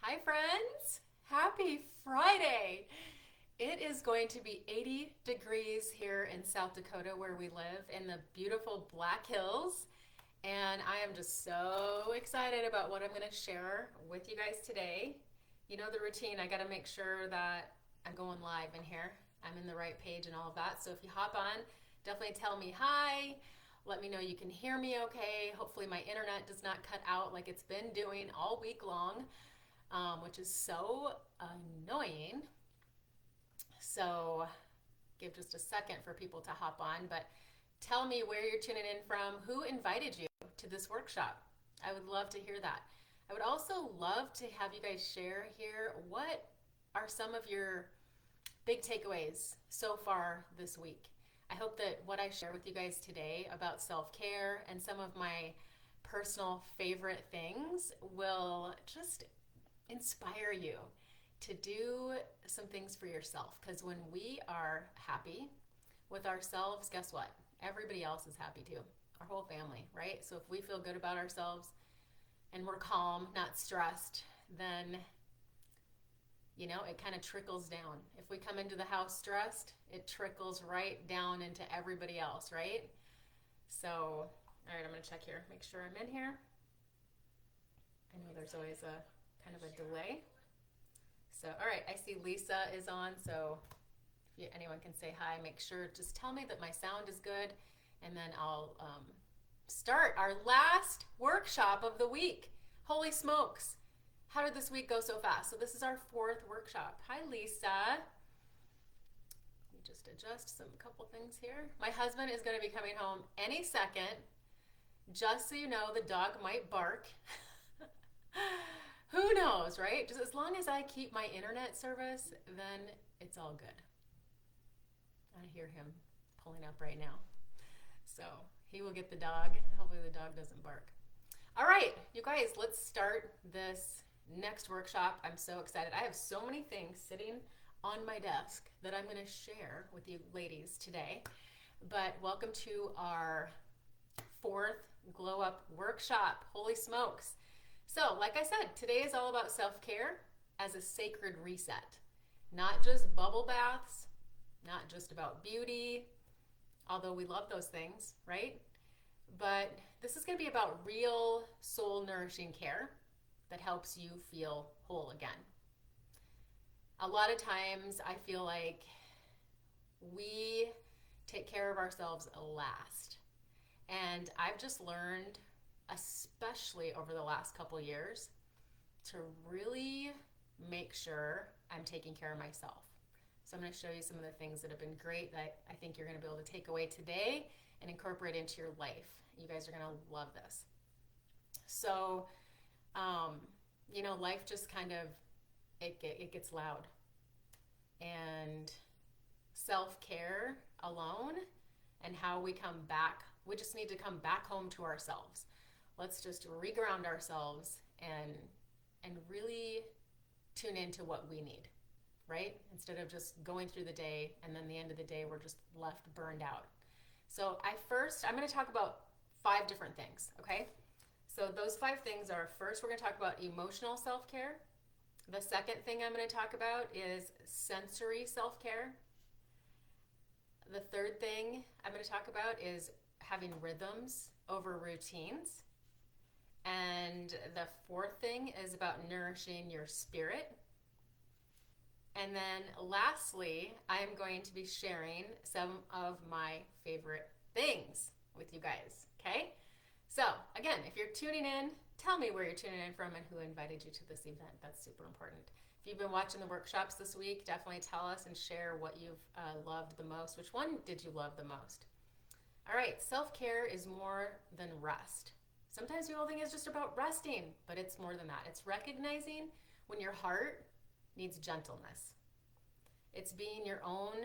Hi, friends. Happy Friday. It is going to be 80 degrees here in South Dakota where we live in the beautiful Black Hills. And I am just so excited about what I'm going to share with you guys today. You know the routine. I got to make sure that I'm going live in here. I'm in the right page and all of that. So if you hop on, definitely tell me hi. Let me know you can hear me okay. Hopefully my internet does not cut out like it's been doing all week long, which is so annoying. So give just a second for people to hop on, but tell me where you're tuning in from, who invited you to this workshop. I would love to hear that. I would also love to have you guys share here what are some of your big takeaways so far this week. I hope that what I share with you guys today about self-care and some of my personal favorite things will just inspire you to do some things for yourself. Because when we are happy with ourselves, guess what? Everybody else is happy too. Our whole family, right? So if we feel good about ourselves and we're calm, not stressed, then it kind of trickles down. If we come into the house stressed, it trickles right down into everybody else, right? So, all right, I'm going to check here, make sure I'm in here. I know there's always a kind of a delay. So, all right, I see Lisa is on, so if anyone can say hi, make sure, just tell me that my sound is good, and then I'll start our last workshop of the week. Holy smokes. How did this week go so fast? So this is our fourth workshop. Hi, Lisa. Let me just adjust some couple things here. My husband is going to be coming home any second. Just so you know, the dog might bark. Who knows, right? Just as long as I keep my internet service, then it's all good. I hear him pulling up right now. So he will get the dog. Hopefully the dog doesn't bark. All right, you guys, let's start this next workshop. I'm so excited. I have so many things sitting on my desk that I'm going to share with you ladies today. But welcome to our fourth Glow Up workshop. Holy smokes. So, like I said, today is all about self-care as a sacred reset. Not just bubble baths, not just about beauty, although we love those things, right? But this is going to be about real soul-nourishing care that helps you feel whole again. A lot of times I feel like we take care of ourselves last. And I've just learned, especially over the last couple years, to really make sure I'm taking care of myself. So I'm going to show you some of the things that have been great that I think you're going to be able to take away today and incorporate into your life. You guys are going to love this. So, life just kind of, it gets loud. And self-care alone and how we come back, we just need to come back home to ourselves. Let's just reground ourselves and really tune into what we need, right? Instead of just going through the day and then the end of the day we're just left burned out. So I'm going to talk about 5 different things, okay? So those 5 things are, first we're going to talk about emotional self-care. The second thing I'm going to talk about is sensory self-care. The third thing I'm going to talk about is having rhythms over routines. And the fourth thing is about nourishing your spirit. And then lastly, I'm going to be sharing some of my favorite things with you guys, okay? So again, if you're tuning in, tell me where you're tuning in from and who invited you to this event. That's super important. If you've been watching the workshops this week, definitely tell us and share what you've loved the most. Which one did you love the most? All right, self-care is more than rest. Sometimes people think it's just about resting, but it's more than that. It's recognizing when your heart needs gentleness. It's being in your own,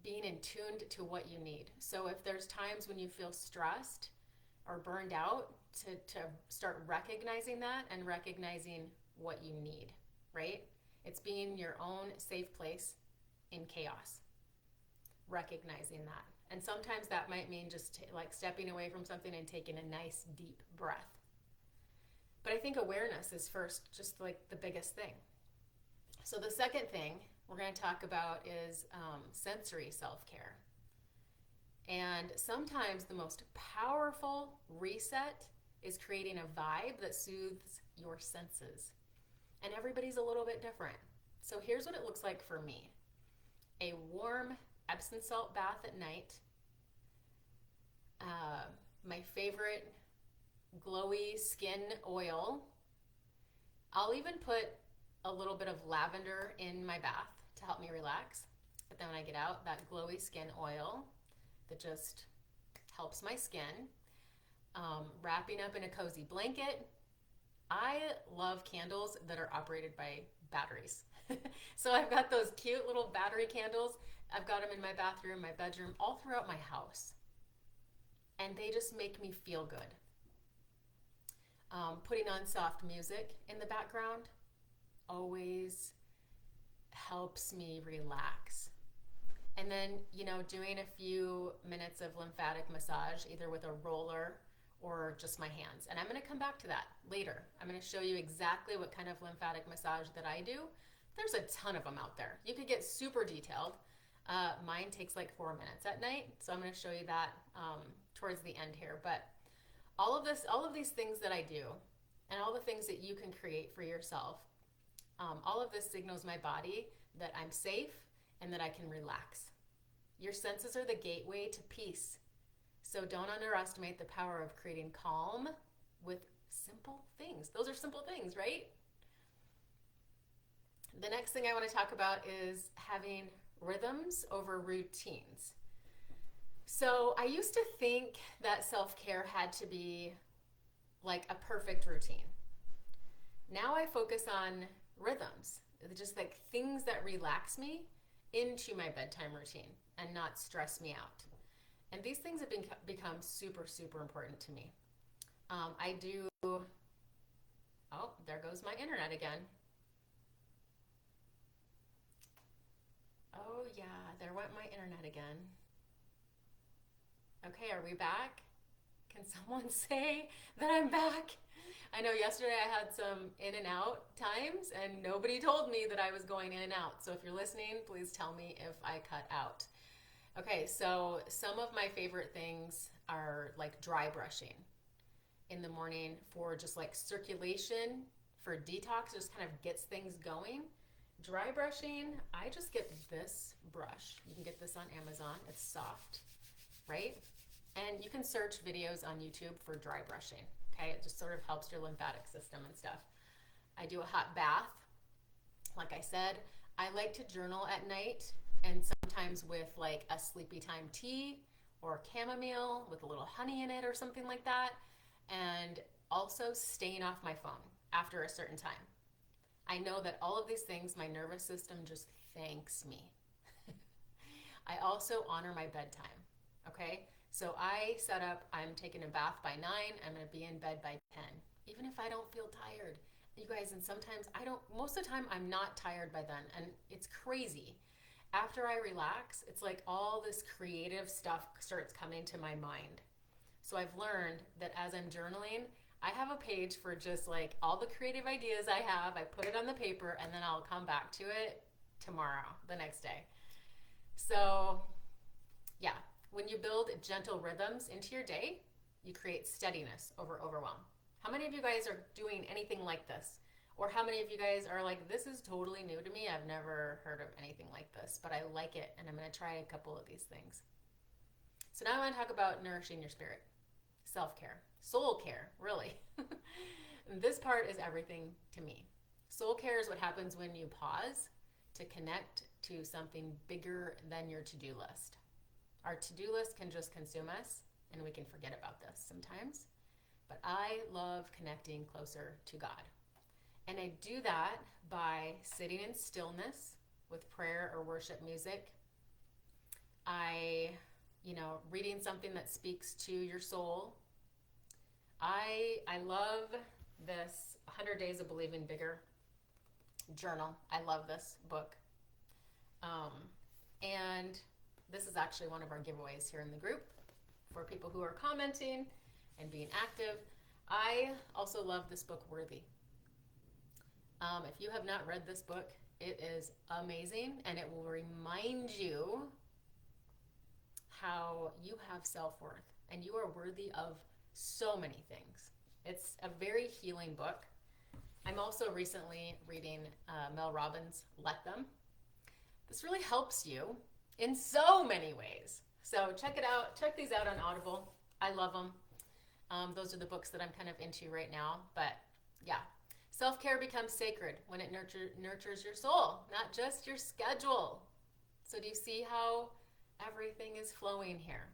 being in tuned to what you need. So if there's times when you feel stressed or burned out, to start recognizing that and recognizing what you need, right? It's being your own safe place in chaos. Recognizing that. And sometimes that might mean just like stepping away from something and taking a nice deep breath. But I think awareness is first, just like the biggest thing. So the second thing we're going to talk about is sensory self-care. And sometimes the most powerful reset is creating a vibe that soothes your senses. And everybody's a little bit different. So here's what it looks like for me. A warm Epsom salt bath at night. My favorite glowy skin oil. I'll even put a little bit of lavender in my bath to help me relax. But then when I get out, that glowy skin oil that just helps my skin. Wrapping up in a cozy blanket. I love candles that are operated by batteries. So I've got those cute little battery candles. I've got them in my bathroom, my bedroom, all throughout my house. And they just make me feel good. Putting on soft music in the background always helps me relax. And then, doing a few minutes of lymphatic massage, either with a roller or just my hands. And I'm going to come back to that later. I'm going to show you exactly what kind of lymphatic massage that I do. There's a ton of them out there. You could get super detailed. Mine takes like 4 minutes at night. So I'm going to show you that towards the end here. But all of these things that I do and all the things that you can create for yourself, all of this signals my body that I'm safe and that I can relax. Your senses are the gateway to peace. So don't underestimate the power of creating calm with simple things. Those are simple things, right? The next thing I want to talk about is having rhythms over routines. So I used to think that self-care had to be like a perfect routine. Now I focus on rhythms, just like things that relax me into my bedtime routine and not stress me out. And these things have become super, super important to me. I do, oh, there goes my internet again. Oh yeah, there went my internet again. Okay, are we back? Can someone say that I'm back? I know yesterday I had some in and out times and nobody told me that I was going in and out. So if you're listening, please tell me if I cut out. Okay, so some of my favorite things are like dry brushing in the morning for just like circulation, for detox, just kind of gets things going. Dry brushing, I just get this brush. You can get this on Amazon. It's soft, right? And you can search videos on YouTube for dry brushing, okay? It just sort of helps your lymphatic system and stuff. I do a hot bath. Like I said, I like to journal at night, and sometimes with like a sleepy time tea or chamomile with a little honey in it or something like that. And also staying off my phone after a certain time. I know that all of these things, my nervous system just thanks me. I also honor my bedtime, okay? So I set up, I'm taking a bath by 9, I'm gonna be in bed by 10, even if I don't feel tired. You guys, and sometimes most of the time I'm not tired by then, and it's crazy. After I relax, it's like all this creative stuff starts coming to my mind. So I've learned that as I'm journaling, I have a page for just like all the creative ideas I have. I put it on the paper and then I'll come back to it tomorrow, the next day. So yeah, when you build gentle rhythms into your day, you create steadiness over overwhelm. How many of you guys are doing anything like this? Or how many of you guys are like, this is totally new to me. I've never heard of anything like this, but I like it and I'm gonna try a couple of these things. So now I wanna talk about nourishing your spirit. Self-care, soul care, really. This part is everything to me. Soul care is what happens when you pause to connect to something bigger than your to-do list. Our to-do list can just consume us and we can forget about this sometimes. But I love connecting closer to God. And I do that by sitting in stillness with prayer or worship music. Reading something that speaks to your soul. I love this 100 Days of Believing Bigger journal. I love this book. And This is actually one of our giveaways here in the group for people who are commenting and being active. I also love this book, Worthy. If you have not read this book, it is amazing, and it will remind you how you have self-worth and you are worthy of so many things. It's a very healing book. I'm also recently reading Mel Robbins' Let Them. This really helps you in so many ways. So check it out. Check these out on Audible. I love them. Those are the books that I'm kind of into right now. But yeah, self-care becomes sacred when it nurtures your soul, not just your schedule. So do you see how everything is flowing here?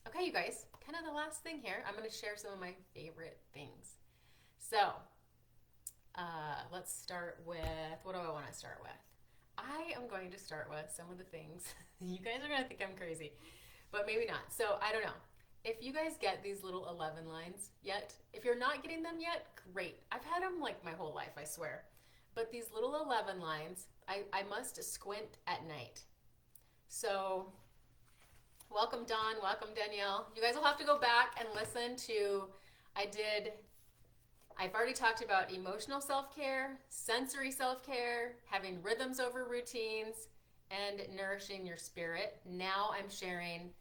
Okay, you guys, kind of the last thing here, I'm going to share some of my favorite things. So let's start with, what do I want to start with? I am going to start with some of the things. You guys are going to think I'm crazy, but maybe not. So I don't know. If you guys get these little 11 lines yet, if you're not getting them yet, great. I've had them like my whole life, I swear. But these little 11 lines, I must squint at night. So welcome Dawn, welcome Danielle. You guys will have to go back and listen to, I've already talked about emotional self-care, sensory self-care, having rhythms over routines, and nourishing your spirit. Now I'm sharing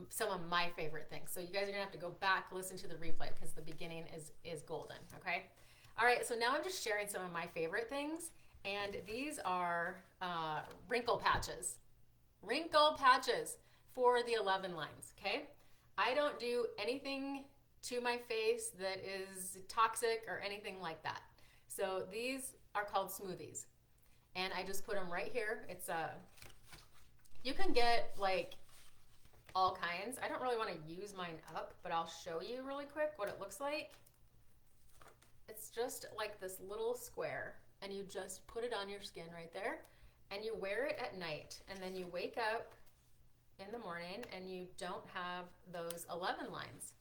some of my favorite things. So you guys are gonna have to go back, listen to the replay, because the beginning is golden, okay? All right, so now I'm just sharing some of my favorite things, and these are wrinkle patches. Wrinkle patches for the 11 lines, okay? I don't do anything to my face that is toxic or anything like that. So these are called smoothies, and I just put them right here. It's you can get like all kinds. I don't really want to use mine up, but I'll show you really quick what it looks like. It's just like this little square, and you just put it on your skin right there, and you wear it at night, and then you wake up in the morning and you don't have those 11 lines.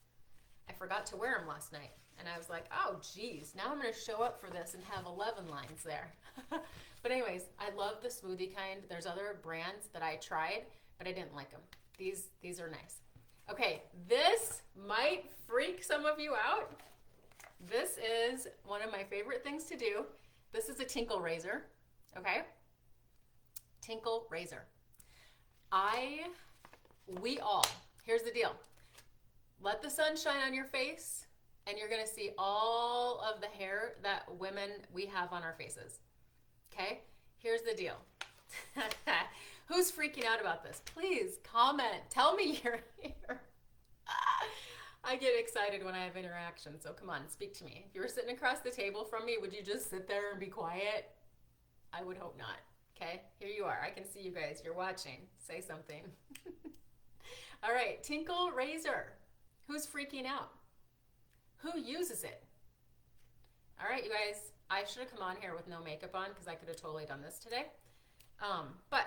I forgot to wear them last night, and I was like, oh geez, now I'm going to show up for this and have 11 lines there. But anyways, I love the smoothie kind. There's other brands that I tried, but I didn't like them. These are nice. Okay, this might freak some of you out. This is one of my favorite things to do. This is a tinkle razor, okay? Tinkle razor. We all, here's the deal. Let the sun shine on your face, and you're gonna see all of the hair that we have on our faces, okay? Here's the deal. Who's freaking out about this? Please comment, tell me your hair. I get excited when I have interaction, so come on, speak to me. If you were sitting across the table from me, would you just sit there and be quiet? I would hope not, okay? Here you are, I can see you guys, you're watching. Say something. All right, tinkle razor. Who's freaking out? Who uses it? All right, you guys, I should have come on here with no makeup on because I could have totally done this today. But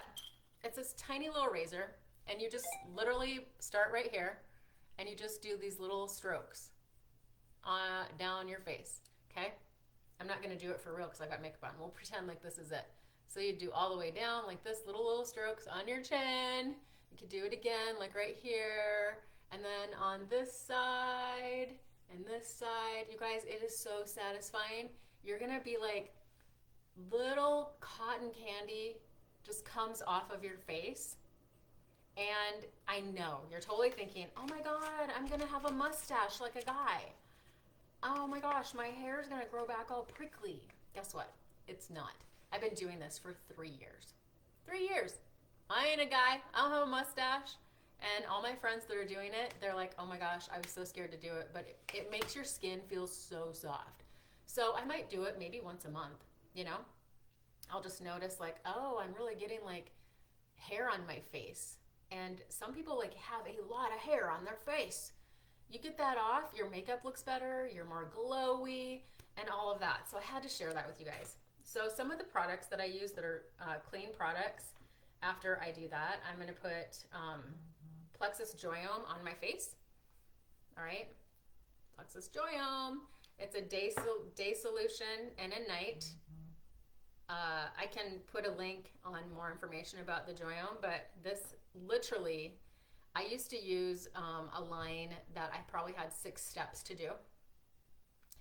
it's this tiny little razor, and you just literally start right here, and you just do these little strokes down your face, okay? I'm not gonna do it for real because I got makeup on. We'll pretend like this is it. So you do all the way down like this, little strokes on your chin. You can do it again, like right here, and then on this side, and this side. You guys, it is so satisfying. You're gonna be like, little cotton candy just comes off of your face. And I know, you're totally thinking, oh my God, I'm gonna have a mustache like a guy. Oh my gosh, my hair is gonna grow back all prickly. Guess what? It's not. I've been doing this for 3 years. 3 years. I ain't a guy, I don't have a mustache. And all my friends that are doing it, they're like, oh my gosh, I was so scared to do it, but it makes your skin feel so soft. So I might do it maybe once a month, you know? I'll just notice like, oh, I'm really getting like hair on my face. And some people like have a lot of hair on their face. You get that off, your makeup looks better, you're more glowy, and all of that. So I had to share that with you guys. So some of the products that I use that are clean products, after I do that, I'm gonna put Plexus Joyome on my face. All right, Plexus Joyome. It's a day solution and a night. I can put a link on more information about the Joyome, but this literally, I used to use a line that I probably had 6 steps to do.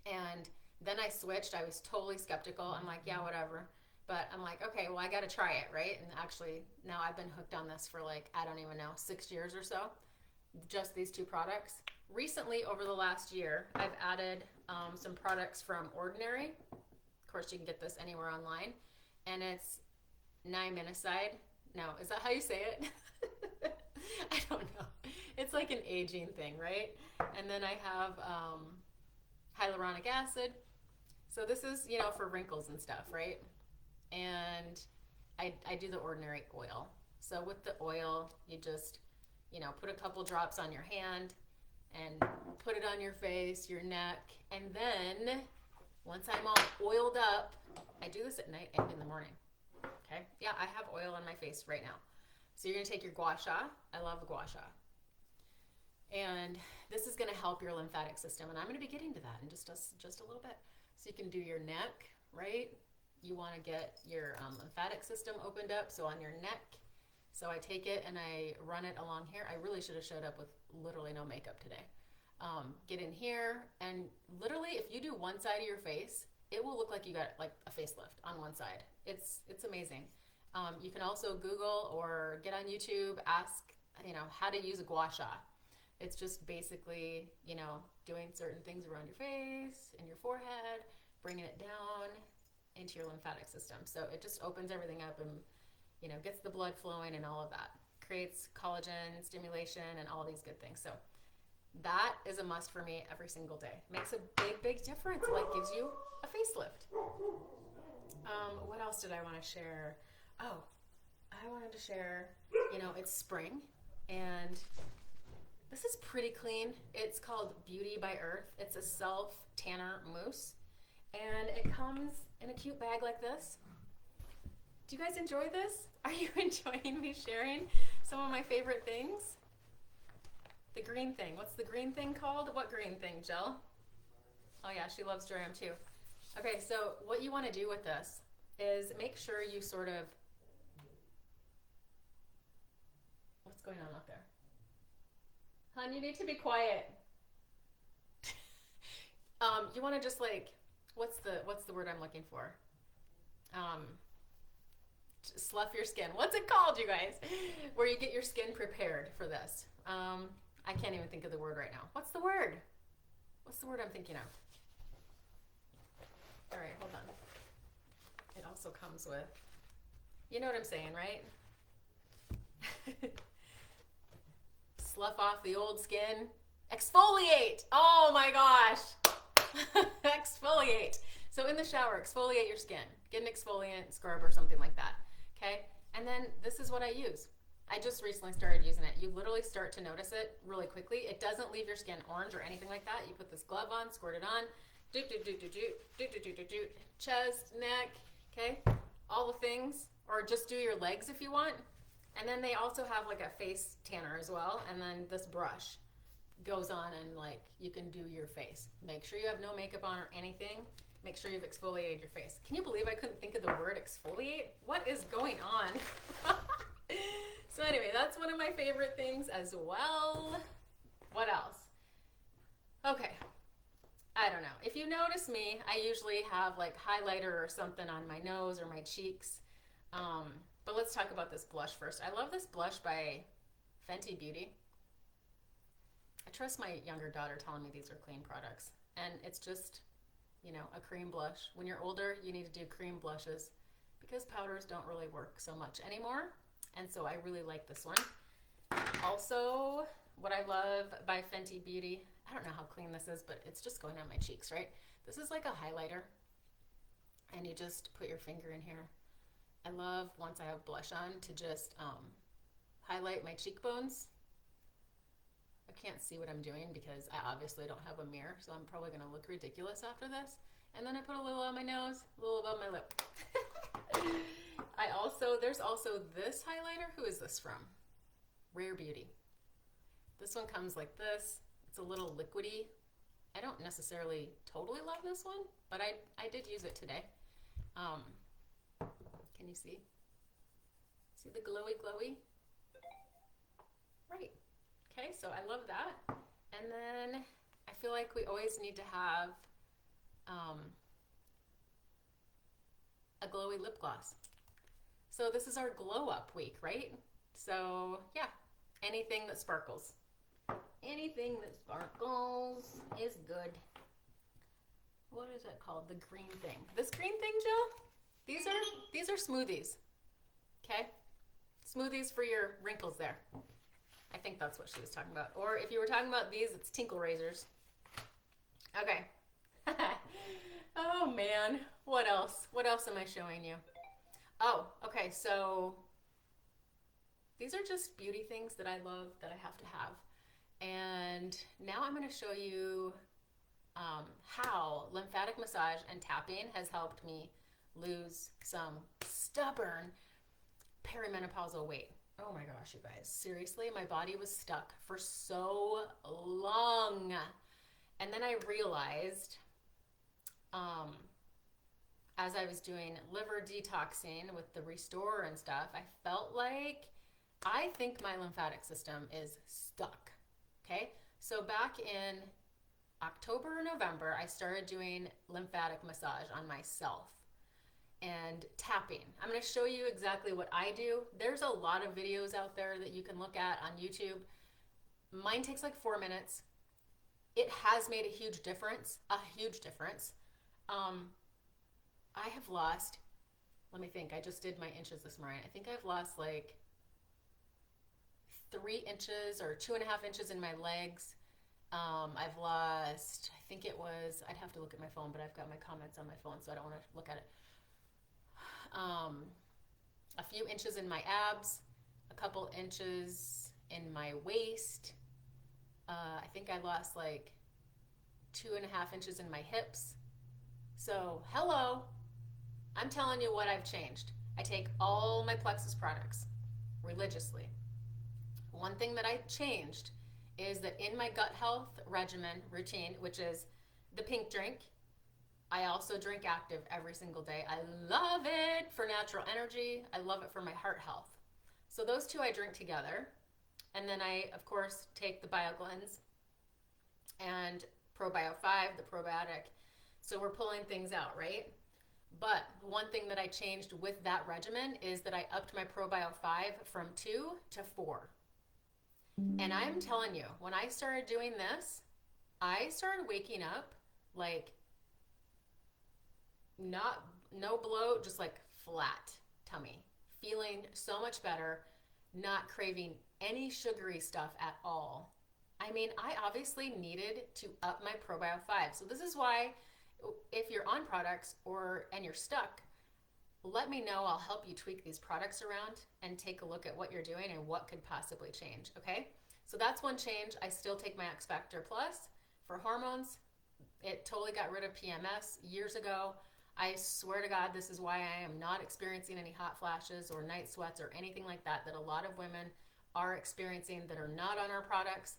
And then I switched. I was totally skeptical. I'm like, yeah, whatever. But I'm like, okay, well, I got to try it, right? And actually, now I've been hooked on this for like, I don't even know, 6 years or so. Just these 2 products. Recently, over the last year, I've added some products from Ordinary. Of course, you can get this anywhere online. And it's niaminoside. No, is that how you say it? I don't know. It's like an aging thing, right? And then I have hyaluronic acid. So this is, for wrinkles and stuff, right? And I do the Ordinary oil. So with the oil, you just, put a couple drops on your hand and put it on your face, your neck. And then once I'm all oiled up, I do this at night and in the morning. Okay? Yeah, I have oil on my face right now. So you're going to take your gua sha. I love gua sha. And this is going to help your lymphatic system. And I'm going to be getting to that in just a little bit. So you can do your neck, right? You want to get your lymphatic system opened up. So on your neck. So I take it and I run it along here. I really should have showed up with literally no makeup today. Get in here, and literally if you do one side of your face, it will look like you got like a facelift on one side. It's amazing. You can also Google or get on YouTube, ask, how to use a gua sha. It's just basically, doing certain things around your face and your forehead, bringing it down into your lymphatic system. So it just opens everything up and, gets the blood flowing and all of that. Creates collagen, stimulation, and all these good things. So that is a must for me every single day. Makes a big, big difference. Like gives you a facelift. What else did I want to share? Oh, I wanted to share, it's spring and this is pretty clean. It's called Beauty by Earth. It's a self tanner mousse and it comes in a cute bag like this. Do you guys enjoy this? Are you enjoying me sharing some of my favorite things? The green thing. What's the green thing called? What green thing, Jill? Oh yeah, she loves Joyome too. Okay, so what you want to do with this is make sure you sort of... What's going on out there? Hon, you need to be quiet. You want to just like, what's the word I'm looking for? Slough your skin. What's it called, you guys? Where you get your skin prepared for this. I can't even think of the word right now. What's the word? What's the word I'm thinking of? All right, hold on. It also comes with, you know what I'm saying, right? Slough off the old skin. Exfoliate. Oh my gosh. Exfoliate. So in the shower, exfoliate your skin. Get an exfoliant scrub or something like that. Okay? And then this is what I use. I just recently started using it. You literally start to notice it really quickly. It doesn't leave your skin orange or anything like that. You put this glove on, squirt it on, chest, neck, okay? All the things. Or just do your legs if you want. And then they also have like a face tanner as well. And then this brush goes on and like you can do your face. Make sure you have no makeup on or anything. Make sure you've exfoliated your face. Can you believe I couldn't think of the word exfoliate? What is going on? So anyway, that's one of my favorite things as well. What else? Okay. I don't know. If you notice me, I usually have like highlighter or something on my nose or my cheeks. But let's talk about this blush first. I love this blush by Fenty Beauty. I trust my younger daughter telling me these are clean products. And it's just, a cream blush. When you're older, you need to do cream blushes because powders don't really work so much anymore. And so I really like this one. Also, what I love by Fenty Beauty, I don't know how clean this is, but it's just going on my cheeks, right? This is like a highlighter. And you just put your finger in here. I love, once I have blush on, to just highlight my cheekbones. I can't see what I'm doing because I obviously don't have a mirror, so I'm probably going to look ridiculous after this. And then I put a little on my nose, a little above my lip. There's also this highlighter. Who is this from? Rare Beauty. This one comes like this. It's a little liquidy. I don't necessarily totally love this one, but I did use it today. Can you see? See the glowy, glowy? Right. Okay, so I love that. And then I feel like we always need to have a glowy lip gloss. So this is our glow up week, right? So yeah, anything that sparkles. Anything that sparkles is good. What is that called? The green thing. This green thing, Jill? These are smoothies. Okay? Smoothies for your wrinkles there. I think that's what she was talking about. Or if you were talking about these, it's tinkle razors. Okay. Oh man, what else? What else am I showing you? Oh, okay, so these are just beauty things that I love that I have to have. And now I'm going to show you how lymphatic massage and tapping has helped me lose some stubborn perimenopausal weight. Oh my gosh, you guys. Seriously, my body was stuck for so long. And then I realized as I was doing liver detoxing with the Restore and stuff, I felt like I think my lymphatic system is stuck. Okay, so back in October or November, I started doing lymphatic massage on myself and tapping. I'm going to show you exactly what I do. There's a lot of videos out there that you can look at on YouTube. Mine takes like 4 minutes. It has made a huge difference, I have lost, let me think, I just did my inches this morning. I think I've lost like 3 inches or 2.5 inches in my legs. I've lost, I think it was, I'd have to look at my phone, but I've got my comments on my phone, so I don't want to look at it. A few inches in my abs, a couple inches in my waist. I think I lost like 2.5 inches in my hips. So, hello, I'm telling you what I've changed. I take all my Plexus products religiously. One thing that I changed is that in my gut health regimen routine, which is the pink drink, I also drink active every single day. I love it for natural energy. I love it for my heart health. So those two I drink together. And then I, of course, take the BioGlens and ProBio 5, the probiotic. So we're pulling things out, right? But one thing that I changed with that regimen is that I upped my ProBio 5 from 2 to 4. And I'm telling you, when I started doing this, I started waking up like no bloat, just like flat tummy, feeling so much better, not craving any sugary stuff at all. I mean, I obviously needed to up my ProBio 5. So this is why if you're on products and you're stuck, let me know. I'll help you tweak these products around and take a look at what you're doing and what could possibly change, okay? So that's one change. I still take my X Factor Plus for hormones. It totally got rid of PMS years ago. I swear to God, this is why I am not experiencing any hot flashes or night sweats or anything like that a lot of women are experiencing that are not on our products.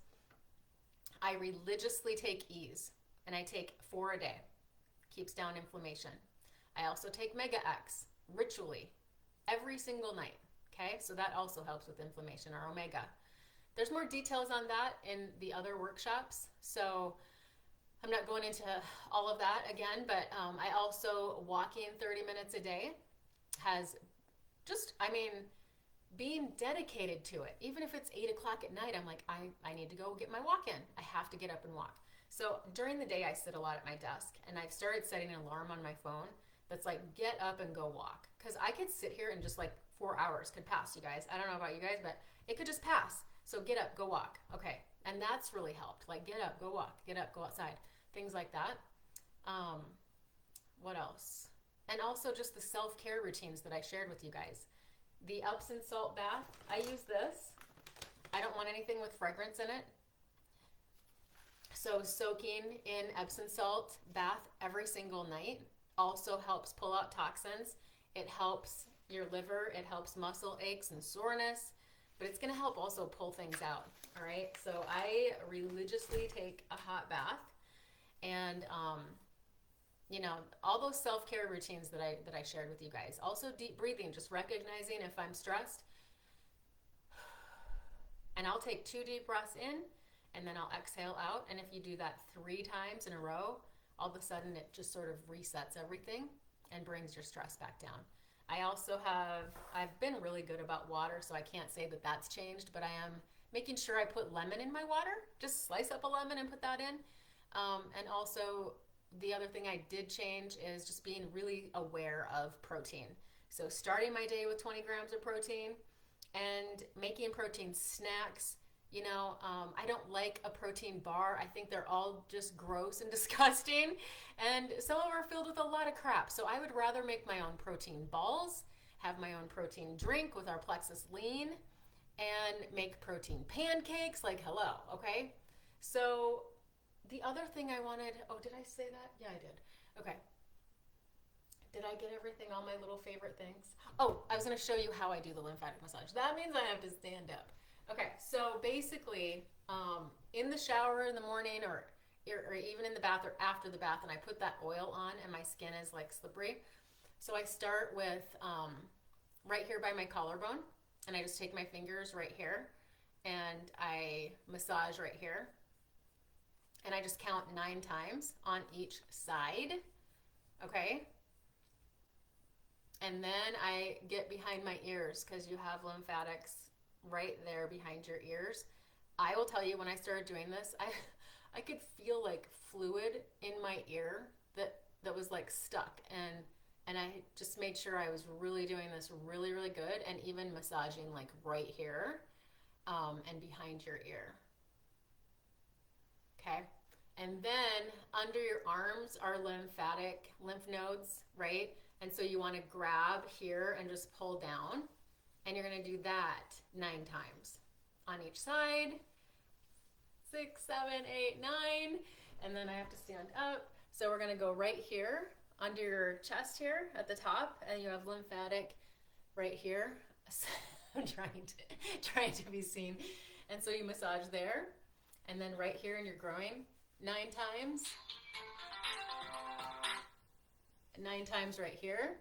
I religiously take Ease, and I take 4 a day. Keeps down inflammation. I also take Mega X ritually every single night, okay? So that also helps with inflammation, our omega. There's more details on that in the other workshops, so I'm not going into all of that again, but I also walking 30 minutes a day has just, I mean, being dedicated to it. Even if it's 8 o'clock at night, I'm like, I need to go get my walk in. I have to get up and walk. So during the day, I sit a lot at my desk, and I've started setting an alarm on my phone that's like, get up and go walk. Because I could sit here and just like 4 hours could pass, you guys. I don't know about you guys, but it could just pass. So get up, go walk. Okay. And that's really helped. Like, get up, go walk, get up, go outside. Things like that. What else? And also just the self-care routines that I shared with you guys. The Epsom salt bath, I use this. I don't want anything with fragrance in it. So soaking in Epsom salt bath every single night also helps pull out toxins. It helps your liver. It helps muscle aches and soreness. But it's going to help also pull things out. All right. So I religiously take a hot bath. And, you know, all those self-care routines that I shared with you guys. Also deep breathing, just recognizing if I'm stressed, and I'll take 2 deep breaths in and then I'll exhale out. And if you do that 3 times in a row, all of a sudden it just sort of resets everything and brings your stress back down. I've been really good about water, so I can't say that that's changed, but I am making sure I put lemon in my water. Just slice up a lemon and put that in. And also, the other thing I did change is just being really aware of protein. So starting my day with 20 grams of protein and making protein snacks. You know, I don't like a protein bar. I think they're all just gross and disgusting. And some of them are filled with a lot of crap. So I would rather make my own protein balls, have my own protein drink with our Plexus Lean, and make protein pancakes. Like, hello, okay? So the other thing I wanted, oh, did I say that? Yeah, I did. Okay. Did I get everything, all my little favorite things? Oh, I was going to show you how I do the lymphatic massage. That means I have to stand up. Okay, so basically, in the shower in the morning or even in the bath or after the bath, and I put that oil on and my skin is like slippery. So I start with right here by my collarbone, and I just take my fingers right here and I massage right here. And I just count 9 times on each side, okay? And then I get behind my ears because you have lymphatics right there behind your ears. I will tell you, when I started doing this, I could feel like fluid in my ear that was like stuck, and I just made sure I was really doing this really, really good, and even massaging like right here and behind your ear. Okay, and then under your arms are lymph nodes, right? And so you want to grab here and just pull down. And you're going to do that 9 times on each side. 6, 7, 8, 9. And then I have to stand up. So we're going to go right here under your chest here at the top. And you have lymphatic right here. I'm trying to be seen. And so you massage there. And then right here in your groin 9 times. 9 times right here.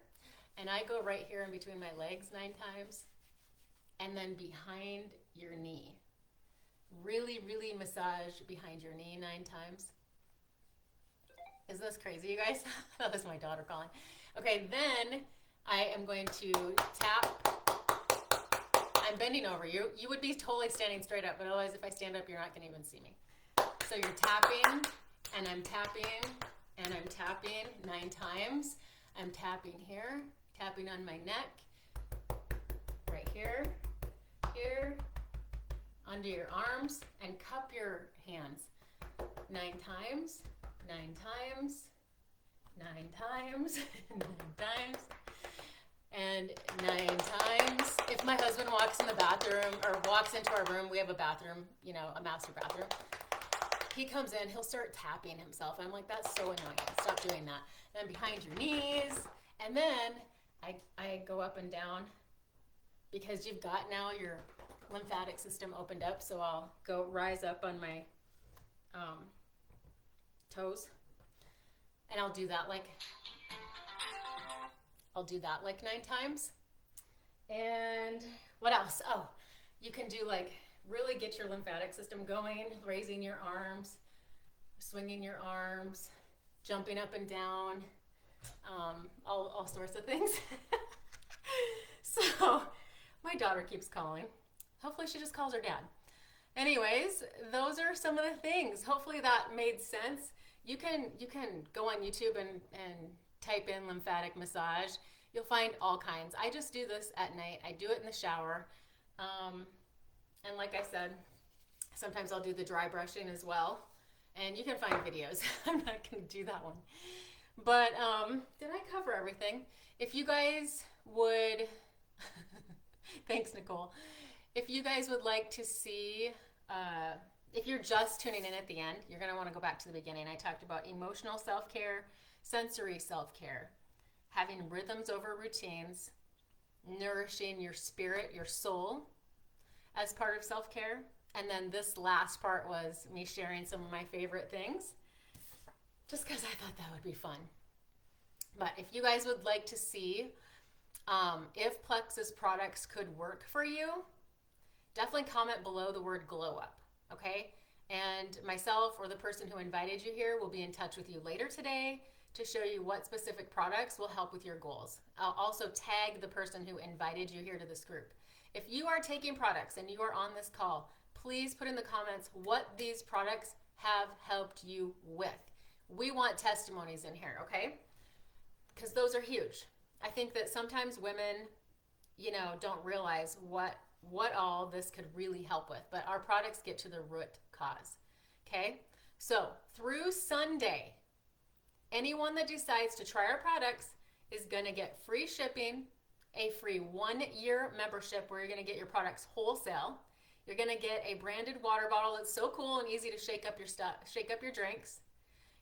And I go right here in between my legs 9 times. And then behind your knee. Really, really massage behind your knee 9 times. Is this crazy, you guys? That was my daughter calling. Okay, then I am going to tap. I'm bending over you. You would be totally standing straight up, but otherwise if I stand up, you're not going to even see me. So you're tapping, and I'm tapping, and I'm tapping 9 times. I'm tapping here, tapping on my neck, right here, here, under your arms, and cup your hands 9 times, 9 times, 9 times, 9 times, and 9 times. If my husband walks in the bathroom or walks into our room, we have a bathroom, you know, a master bathroom. He comes in, he'll start tapping himself. I'm like, that's so annoying. Stop doing that. Then behind your knees, and then I go up and down because you've got now your lymphatic system opened up. So I'll go rise up on my toes, and I'll do that like 9 times. And what else? Oh, you can do like really get your lymphatic system going, raising your arms, swinging your arms, jumping up and down, all sorts of things. So my daughter keeps calling. Hopefully she just calls her dad. Anyways, those are some of the things. Hopefully that made sense. You can go on YouTube and type in lymphatic massage. You'll find all kinds. I just do this at night. I do it in the shower. And like I said, sometimes I'll do the dry brushing as well. And you can find videos. I'm not going to do that one. But did I cover everything? If you guys would, thanks, Nicole. If you guys would like to see, if you're just tuning in at the end, you're going to want to go back to the beginning. I talked about emotional self-care, sensory self-care, having rhythms over routines, nourishing your spirit, your soul as part of self-care. And then this last part was me sharing some of my favorite things, just because I thought that would be fun. But if you guys would like to see if Plexus products could work for you, definitely comment below the word glow up, okay? And myself or the person who invited you here will be in touch with you later today to show you what specific products will help with your goals. I'll also tag the person who invited you here to this group. If you are taking products and you are on this call, please put in the comments what these products have helped you with. We want testimonies in here, okay? Because those are huge. I think that sometimes women, don't realize what all this could really help with, but our products get to the root cause, okay? So through Sunday, anyone that decides to try our products is gonna get free shipping, a free 1-year membership where you're gonna get your products wholesale. You're gonna get a branded water bottle that's so cool and easy to shake up your stuff, shake up your drinks.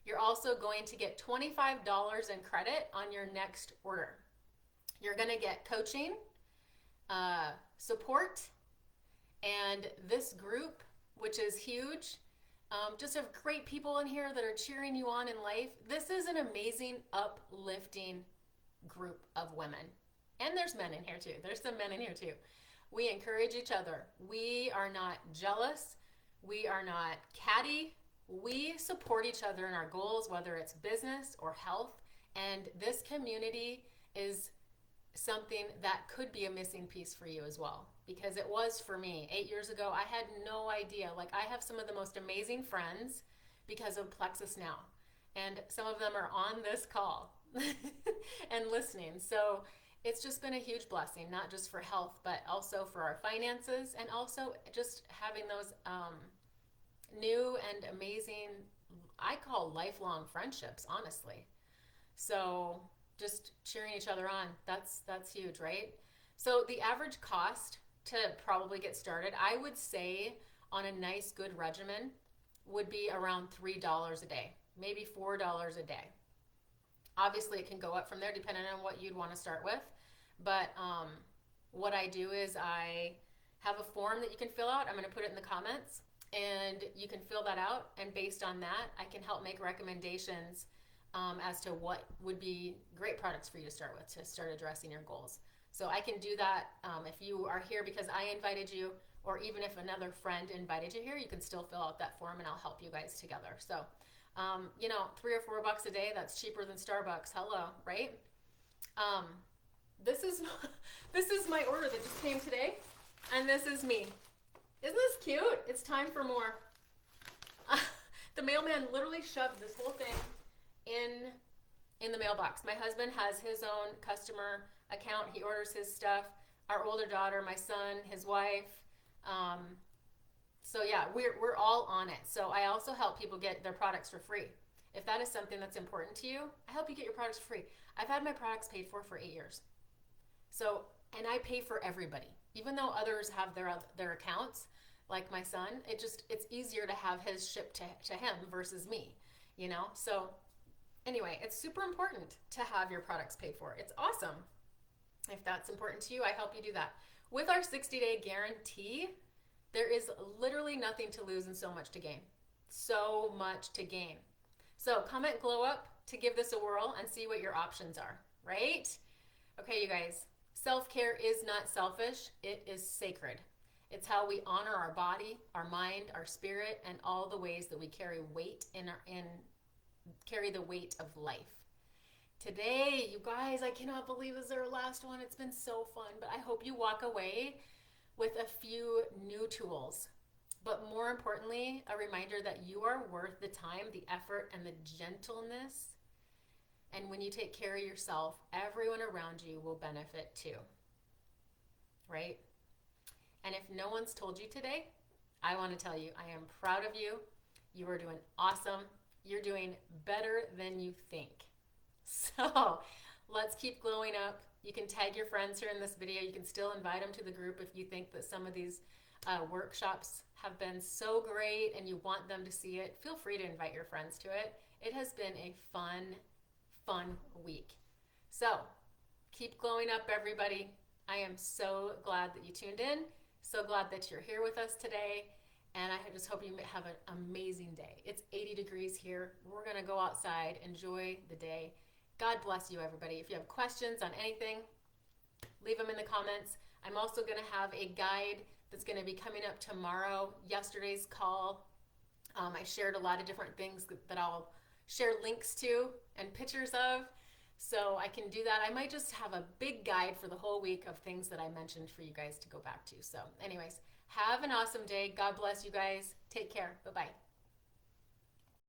You're also going to get $25 in credit on your next order. You're gonna get coaching, support, and this group, which is huge. Just have great people in here that are cheering you on in life. This is an amazing, uplifting group of women. And there's men in here too. There's some men in here too. We encourage each other. We are not jealous. We are not catty. We support each other in our goals, whether it's business or health. And this community is something that could be a missing piece for you as well, because it was for me 8 years ago. I had no idea. Like, I have some of the most amazing friends because of Plexus now, and some of them are on this call and listening. So it's just been a huge blessing, not just for health, but also for our finances, and also just having those new and amazing, I call lifelong friendships, honestly. So just cheering each other on, that's huge, right? So the average cost to probably get started, I would say on a nice good regimen would be around $3 a day, maybe $4 a day. Obviously it can go up from there depending on what you'd want to start with, but what I do is I have a form that you can fill out. I'm going to put it in the comments, and you can fill that out, and based on that I can help make recommendations as to what would be great products for you to start with to start addressing your goals. So I can do that if you are here because I invited you, or even if another friend invited you here, you can still fill out that form and I'll help you guys together. So, $3 or $4 a day, that's cheaper than Starbucks. Hello, right? This is my order that just came today, and this is me. Isn't this cute? It's time for more. The mailman literally shoved this whole thing in the mailbox. My husband has his own customer account. He orders his stuff. Our older daughter, my son, his wife. So yeah, we're all on it. So I also help people get their products for free. If that is something that's important to you, I help you get your products for free. I've had my products paid for 8 years. So, and I pay for everybody. Even though others have their accounts, like my son, it's easier to have his shipped to him versus me, So anyway, it's super important to have your products paid for. It's awesome. If that's important to you, I help you do that. With our 60-day guarantee, there is literally nothing to lose and so much to gain. So much to gain. So comment glow up to give this a whirl and see what your options are, right? Okay, you guys, self-care is not selfish. It is sacred. It's how we honor our body, our mind, our spirit, and all the ways that we carry weight carry the weight of life. Today, you guys, I cannot believe this is our last one. It's been so fun, but I hope you walk away with a few new tools. But more importantly, a reminder that you are worth the time, the effort, and the gentleness. And when you take care of yourself, everyone around you will benefit too. Right? And if no one's told you today, I want to tell you, I am proud of you. You are doing awesome. You're doing better than you think. So let's keep glowing up. You can tag your friends here in this video. You can still invite them to the group if you think that some of these workshops have been so great and you want them to see it. Feel free to invite your friends to it. It has been a fun week. So keep glowing up, everybody. I am so glad that you tuned in. So glad that you're here with us today. And I just hope you have an amazing day. It's 80 degrees here. We're going to go outside, enjoy the day. God bless you, everybody. If you have questions on anything, leave them in the comments. I'm also going to have a guide that's going to be coming up tomorrow. Yesterday's call, I shared a lot of different things that I'll share links to and pictures of, so I can do that. I might just have a big guide for the whole week of things that I mentioned for you guys to go back to. So anyways, have an awesome day. God bless you guys. Take care. Bye-bye.